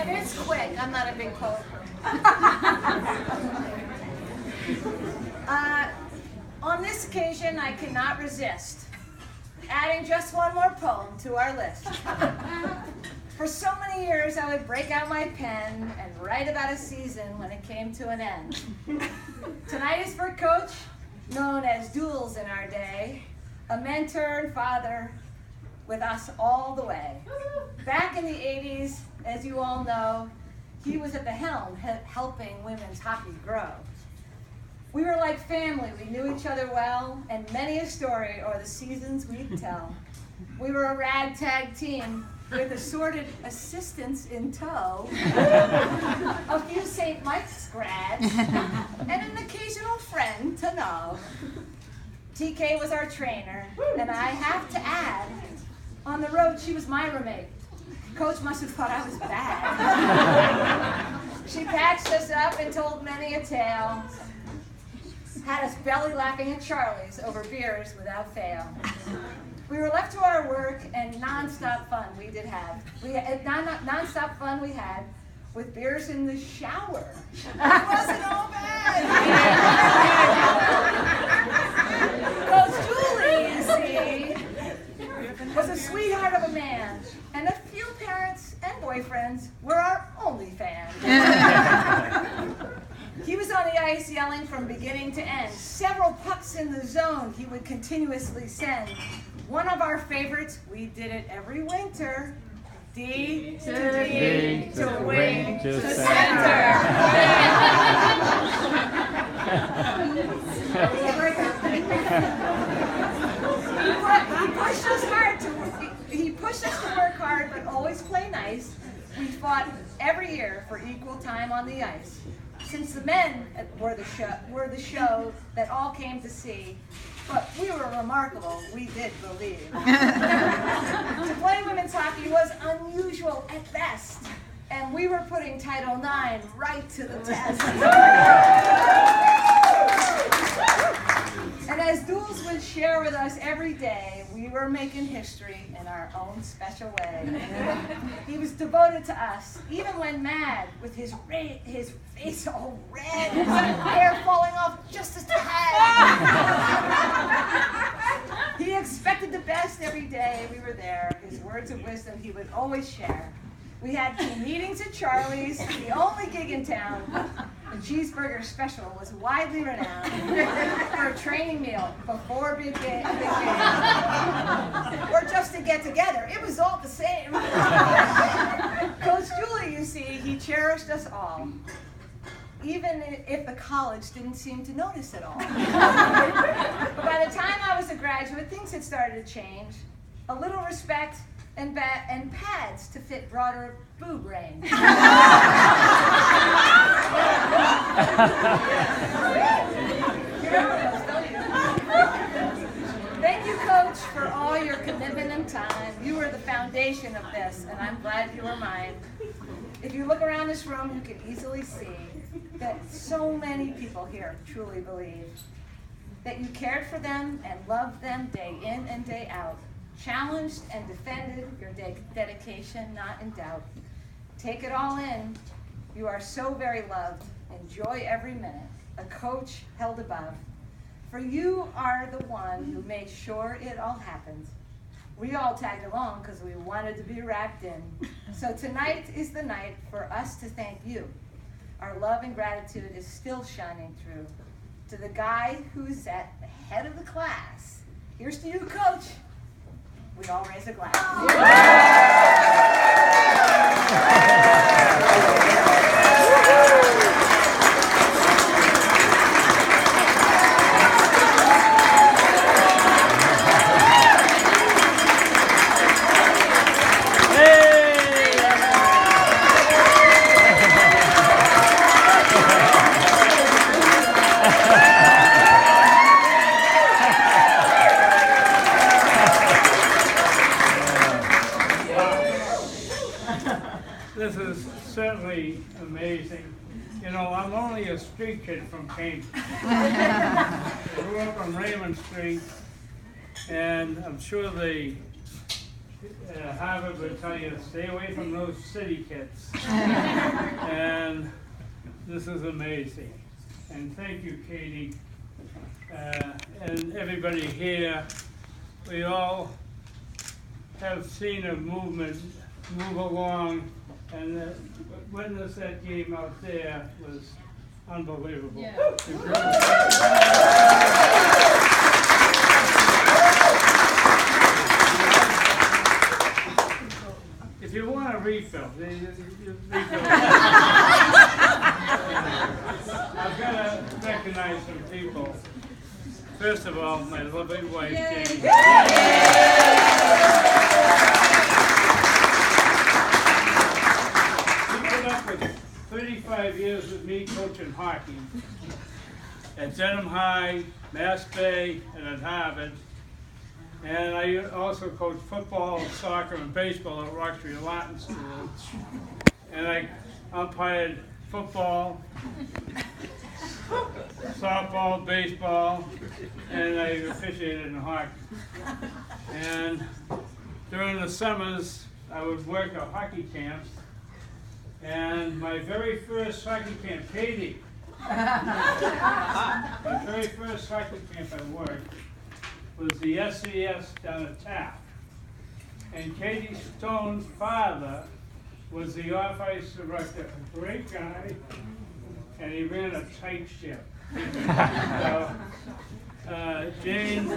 And it's quick. I'm not a big poet. On this occasion, I cannot resist adding just one more poem to our list. For so many years, I would break out my pen and write about a season when it came to an end. Tonight is for Coach, known as Duels in our day, a mentor and father with us all the way. Back in the 80s, as you all know, he was at the helm helping women's hockey grow. We were like family, we knew each other well, and many a story or the seasons we'd tell. We were a ragtag team with assorted assistants in tow, a few St. Mike's grads, and an occasional friend to know. TK was our trainer, and I have to add, on the road she was my roommate. Coach must have thought I was bad. She patched us up and told many a tale, had us belly laughing at Charlie's over beers without fail. We were left to our work and non-stop fun we did have. We had non-stop fun we had with beers in the shower. It wasn't all bad. Coach Julie, you see, was a sweetheart of a man, and a few parents and boyfriends were our only fans. He was on the ice yelling from beginning to end. Several pucks in the zone he would continuously send. One of our favorites, we did it every winter. D to D to wing to center. He pushed us to work hard, but always play nice. We fought every year for equal time on the ice. Since the men were the show that all came to see, but we were remarkable, we did believe. To play women's hockey was unusual at best, and we were putting Title IX right to the test. And as Duels would share with us every day, we were making history in our own special way. He was devoted to us, even when mad, with his face all red, his hair falling off just as tad. He expected the best every day we were there. His words of wisdom he would always share. We had team meetings at Charlie's, the only gig in town. The cheeseburger special was widely renowned for a training meal before big game. Or just to get together. It was all the same. Coach Julie, you see, he cherished us all, even if the college didn't seem to notice at all. But by the time I was a graduate, things had started to change. A little respect and pads to fit broader boob range. Thank you, Coach, for all your commitment and time. You were the foundation of this, and I'm glad you were mine. If you look around this room, you can easily see that so many people here truly believe that you cared for them and loved them day in and day out. Challenged and defended your dedication, not in doubt. Take it all in. You are so very loved. Enjoy every minute. A coach held above. For you are the one who made sure it all happened. We all tagged along because we wanted to be wrapped in. So tonight is the night for us to thank you. Our love and gratitude is still shining through. To the guy who's at the head of the class. Here's to you, Coach. We all raise a glass. This is certainly amazing. You know, I'm only a street kid from Cambridge. Grew up on Raymond Street, and I'm sure the Harvard would tell you to stay away from those city kids. And this is amazing. And thank you, Katie, and everybody here. We all have seen a movement move along, and the witness that game out there was unbelievable. Yeah. If you want a refill, refill. I've got to recognize some people. First of all, my lovely wife, Jenny. She put up with 35 years with me coaching hockey at Denham High, Mass Bay, and at Harvard. And I also coached football, soccer, and baseball at Roxbury Latin School. And I umpired football, softball, baseball, and I officiated in hockey. And during the summers, I would work at hockey camps. And my very first hockey camp, Katie, my very first hockey camp I worked was the SCS down at Taft. And Katie Stone's father was the off-ice director, a great guy, and he ran a tight ship. So, Jane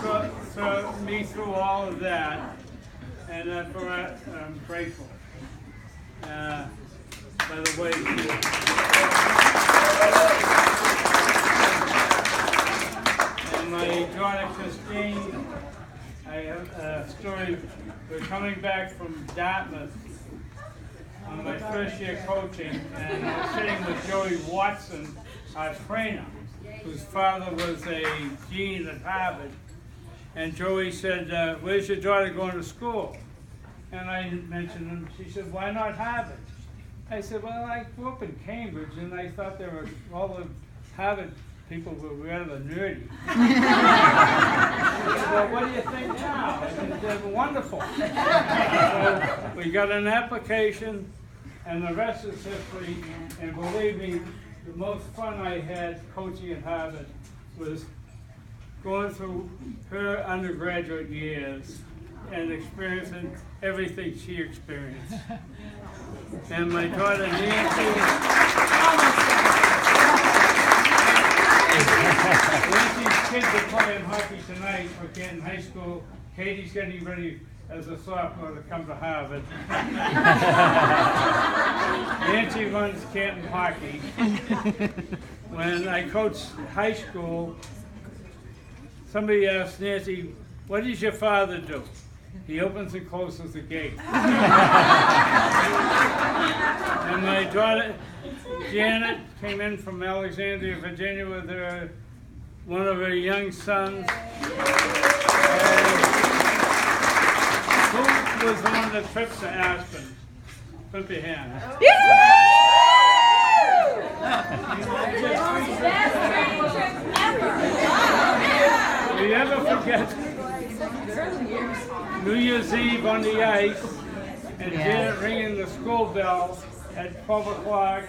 put me through all of that, and for that I'm grateful. By the way, and my daughter Christine, I have a story. We're coming back from Dartmouth on my first year coaching, and I was sitting with Joey Watson, our trainer, whose father was a dean at Harvard. And Joey said, where's your daughter going to school? And I mentioned him. She said, why not Harvard? I said, well, I grew up in Cambridge, and I thought there were all the Harvard people were rather nerdy. I said, well, what do you think now? I said, they're wonderful. So we got an application, and the rest is history. And believe me, the most fun I had coaching at Harvard was going through her undergraduate years and experiencing everything she experienced. And my daughter Nancy's kids are playing hockey tonight for Canton High School. Katie's getting ready as a sophomore to come to Harvard. Nancy runs Canton hockey. When I coached high school, somebody asked Nancy, what does your father do? He opens and closes the gate. And my daughter, Janet, came in from Alexandria, Virginia with one of her young sons. Who was the one that trips to Aspen? Put your hand. Do you ever forget New Year's Eve on the ice and Janet ringing the school bell at 12 o'clock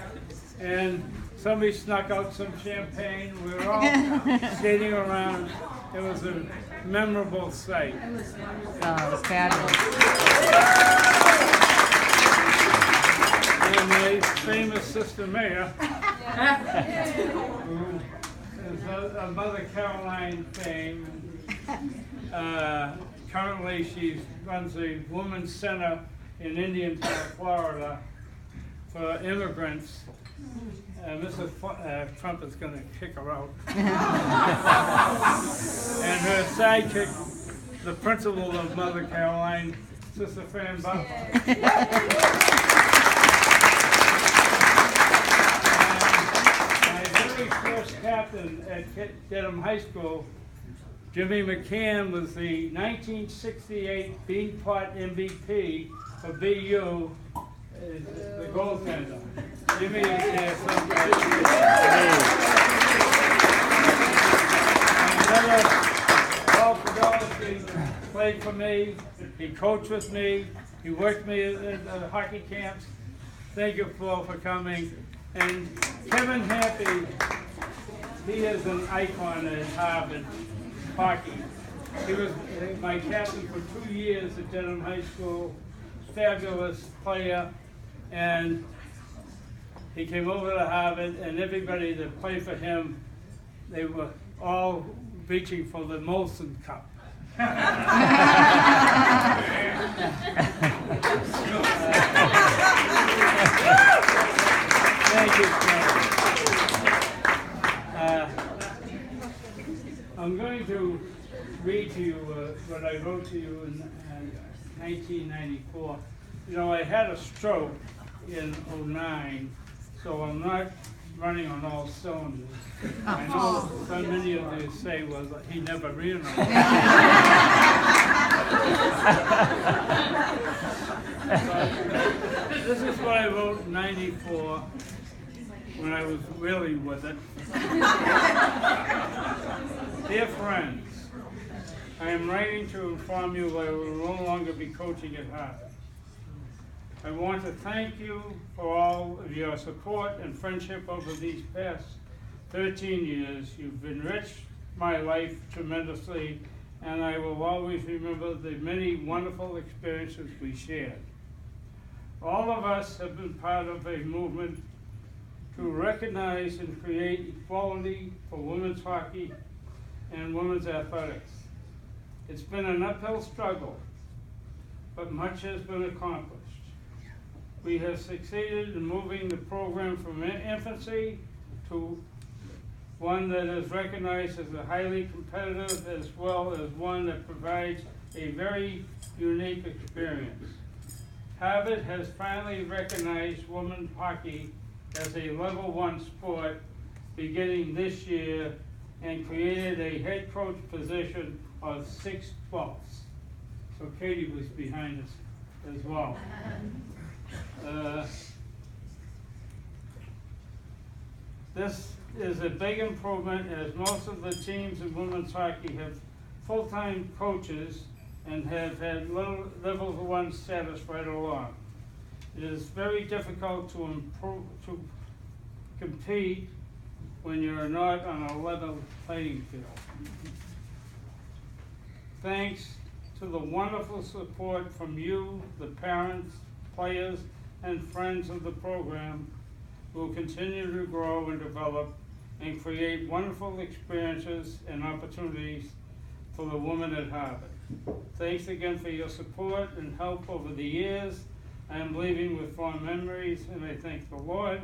and somebody snuck out some champagne. We were all skating around. It was a memorable sight. Oh, it was fabulous. And my famous sister Maya, who is a Mother Caroline fame. Currently, she runs a women's center in Indiantown, Florida, for immigrants. Mrs. Trump is going to kick her out. And her sidekick, the principal of Mother Caroline, Sister Fran Butler. My very first captain at Dedham High School, Jimmy McCann, was the 1968 Beanpot MVP for BU, the goaltender. Jimmy is here someplace. Another Paul Podolsky played for me. He coached with me. He worked me at the hockey camps. Thank you, Paul, for coming. And Kevin Happy, he is an icon at Harvard hockey. He was my captain for 2 years at Dedham High School. Fabulous player. And he came over to Harvard, and everybody that played for him, they were all reaching for the Molson Cup. Thank you, Ken. I'm going to read to you what I wrote to you in 1994. You know, I had a stroke in '09, so I'm not running on all cylinders. I know so many of you say, well, he never ran on. This is what I wrote in '94 when I was really with it. Dear friends, I am writing to inform you that I will no longer be coaching at Harvard. I want to thank you for all of your support and friendship over these past 13 years. You've enriched my life tremendously, and I will always remember the many wonderful experiences we shared. All of us have been part of a movement to recognize and create equality for women's hockey and women's athletics. It's been an uphill struggle, but much has been accomplished. We have succeeded in moving the program from infancy to one that is recognized as a highly competitive, as well as one that provides a very unique experience. Harvard has finally recognized women's hockey as a level 1 sport beginning this year and created a head coach position of 6/12. So Katie was behind us as well. This is a big improvement, as most of the teams in women's hockey have full-time coaches and have had level 1 status right along. It is very difficult to compete when you're not on a level playing field. Thanks to the wonderful support from you, the parents, players, and friends of the program, will continue to grow and develop and create wonderful experiences and opportunities for the women at Harvard. Thanks again for your support and help over the years. I am leaving with fond memories, and I thank the Lord